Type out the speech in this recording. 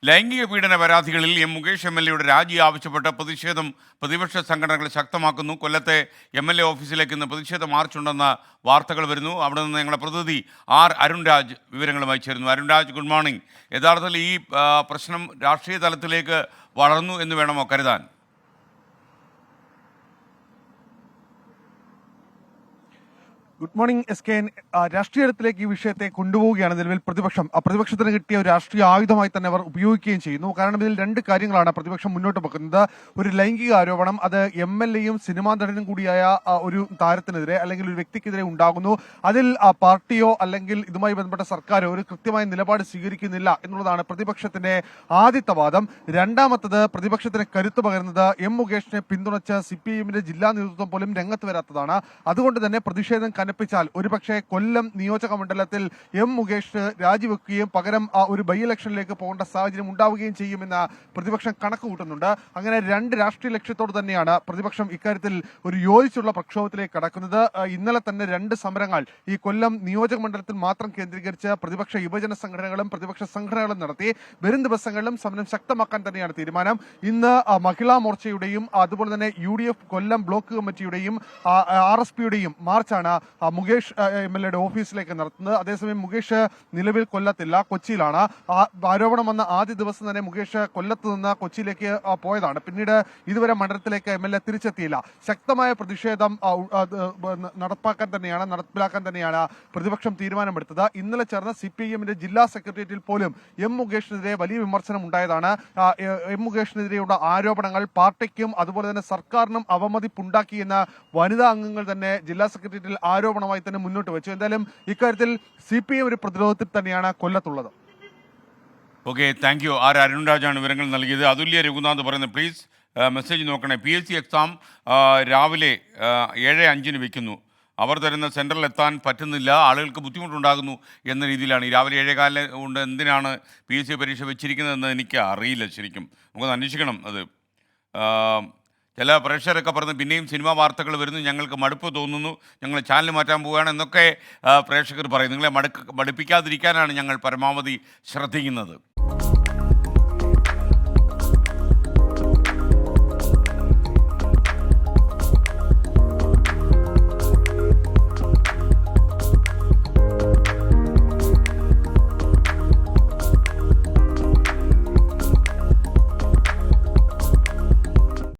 ലൈംഗിക പീഡന പരാതികളിൽ മുകേഷ് MLA രാജി ആവശ്യപ്പെട്ട് പ്രതിപക്ഷ സംഘടനകൾ ശക്തമാക്കുന്നു. കൊല്ലത്തെ MLA ഓഫീസിലേക്ക് ഇന്ന് പ്രതിഷേധ മാർച്ചുണ്ടെന്ന വാർത്തകൾ വരുന്നു. അവിടെ നിന്ന് ഞങ്ങളുടെ പ്രതിനിധി അരുൺ രാജ് വിവരങ്ങളുമായി ചേരുന്നു. Arun Raj, good morning. യഥാർത്ഥത്തിൽ ഈ പ്രശ്നം രാഷ്ട്രീയ തലത്തിലേക്ക് വളർന്നു എന്ന് വേണമോ കരുതാൻ? Good morning SK. രാഷ്ട്രീയത്തിലേക്ക് ഈ വിഷയത്തെ കൊണ്ടുപോവുകയാണ് നിലവിൽ പ്രതിപക്ഷത്തിന് കിട്ടിയ ഒരു രാഷ്ട്രീയ ആയുധമായി തന്നെ അവർ ഉപയോഗിക്കുകയും ചെയ്യുന്നു. കാരണം ഇതിൽ രണ്ട് കാര്യങ്ങളാണ് പ്രതിപക്ഷം മുന്നോട്ട് വെക്കുന്നത്. ഒരു ലൈംഗിക ആരോപണം, അത് MLA-യും സിനിമാ നടനും കൂടിയായ ഒരു താരത്തിനെതിരെ അല്ലെങ്കിൽ ഒരു വ്യക്തിക്കെതിരെ ഉണ്ടാകുന്നു. അതിൽ പാർട്ടിയോ അല്ലെങ്കിൽ ഇതുമായി ബന്ധപ്പെട്ട സർക്കാരോ ഒരു കൃത്യമായ നിലപാട് സ്വീകരിക്കുന്നില്ല എന്നുള്ളതാണ് പ്രതിപക്ഷത്തിന്റെ ആദ്യത്തെ വാദം. രണ്ടാമത്തത്, പ്രതിപക്ഷത്തിന് കരുത്തു പകരുന്നത് മുകേഷിനെ പിന്തുണച്ച് CPI-ന്റെ ജില്ലാ നേതൃത്വം പോലും രംഗത്ത് വരാത്തതാണ്. അതുകൊണ്ട് തന്നെ പ്രതിഷേധം കനപ്പിച്ചാൽ ഒരുപക്ഷെ കൊല്ലം നിയോജക മണ്ഡലത്തിൽ മുകേഷ് രാജിവെക്കുകയും പകരം ഒരു ബൈ ഇലക്ഷനിലേക്ക് പോകേണ്ട സാഹചര്യം ഉണ്ടാവുകയും ചെയ്യുമെന്ന് പ്രതിപക്ഷം കണക്ക് കൂട്ടുന്നുണ്ട്. അങ്ങനെ രണ്ട് രാഷ്ട്രീയ ലക്ഷ്യത്തോട് തന്നെയാണ് പ്രതിപക്ഷം ഇക്കാര്യത്തിൽ ഒരു യോജിച്ചുള്ള പ്രക്ഷോഭത്തിലേക്ക് കടക്കുന്നത്. ഇന്നലെ തന്നെ രണ്ട് സമരങ്ങൾ ഈ കൊല്ലം നിയോജക മണ്ഡലത്തിൽ മാത്രം കേന്ദ്രീകരിച്ച് പ്രതിപക്ഷ യുവജന സംഘടനകളും പ്രതിപക്ഷ സംഘടനകളും നടത്തി. വരും ദിവസങ്ങളിലും സമരം ശക്തമാക്കാൻ തന്നെയാണ് തീരുമാനം. ഇന്ന് മഹിളാ മോർച്ചയുടെയും അതുപോലെ തന്നെ UDF കൊല്ലം ബ്ലോക്ക് കമ്മിറ്റിയുടെയും RSPയുടെയും മാർച്ചാണ് മുകേഷ് MLA-യുടെ ഓഫീസിലേക്ക് നടത്തുന്നത്. അതേസമയം മുകേഷ് നിലവിൽ കൊല്ലത്തില്ല, കൊച്ചിയിലാണ്. ആരോപണം വന്ന ആദ്യ ദിവസം തന്നെ മുകേഷ് കൊല്ലത്ത് നിന്ന് കൊച്ചിയിലേക്ക് പോയതാണ്. പിന്നീട് ഇതുവരെ മണ്ഡലത്തിലേക്ക് MLA തിരിച്ചെത്തിയില്ല. ശക്തമായ പ്രതിഷേധം നടപ്പിലാക്കാൻ തന്നെയാണ് പ്രതിപക്ഷം തീരുമാനമെടുത്തത്. ഇന്നലെ ചേർന്ന CPI-ന്റെ ജില്ലാ സെക്രട്ടേറിയറ്റിൽ പോലും മുകേഷിനെതിരെ വലിയ വിമർശനം ഉണ്ടായതാണ്. മുകേഷിനെതിരെയുള്ള ആരോപണങ്ങൾ പാർട്ടിക്കും അതുപോലെ തന്നെ സർക്കാരിനും അവമതിപ്പുണ്ടാക്കിയെന്ന് വനിതാ അംഗങ്ങൾ തന്നെ ജില്ലാ സെക്രട്ടേറിയറ്റിൽ ആരോപണമായി തന്നെ മുന്നോട്ട് വെച്ചു. എന്തായാലും ഇക്കാര്യത്തിൽ CPI ഒരു പ്രതിരോധത്തിൽ തന്നെയാണ് കൊല്ലത്തുള്ളത്. Okay, thank you. അരുൺ രാജാണ് വിവരങ്ങൾ നൽകിയത്. അതുല്യ രഘുനാഥ് പറയുന്നത്, പ്ലീസ് മെസ്സേജ് നോക്കണേ. PSC എക്സാം രാവിലെ 7:05 വെക്കുന്നു. അവർ തരുന്ന സെൻറ്ററിൽ എത്താൻ പറ്റുന്നില്ല, ആളുകൾക്ക് ബുദ്ധിമുട്ടുണ്ടാകുന്നു എന്ന രീതിയിലാണ്. ഈ രാവിലെ 7:15 കൊണ്ട് എന്തിനാണ് PSC പരീക്ഷ വെച്ചിരിക്കുന്നതെന്ന് എനിക്ക് അറിയില്ല. ശരിക്കും നമുക്കൊന്ന് അന്വേഷിക്കണം അത്. ചില പ്രേക്ഷകരൊക്കെ പറഞ്ഞ് പിന്നെയും സിനിമാ വാർത്തകൾ വരുന്നു, ഞങ്ങൾക്ക് മടുപ്പ് തോന്നുന്നു, ഞങ്ങൾ ചാനൽ മാറ്റാൻ പോവുകയാണ് എന്നൊക്കെ പ്രേക്ഷകർ പറയും. നിങ്ങളെ മടുപ്പിക്കാതിരിക്കാനാണ് ഞങ്ങൾ പരമാവധി ശ്രദ്ധിക്കുന്നത്.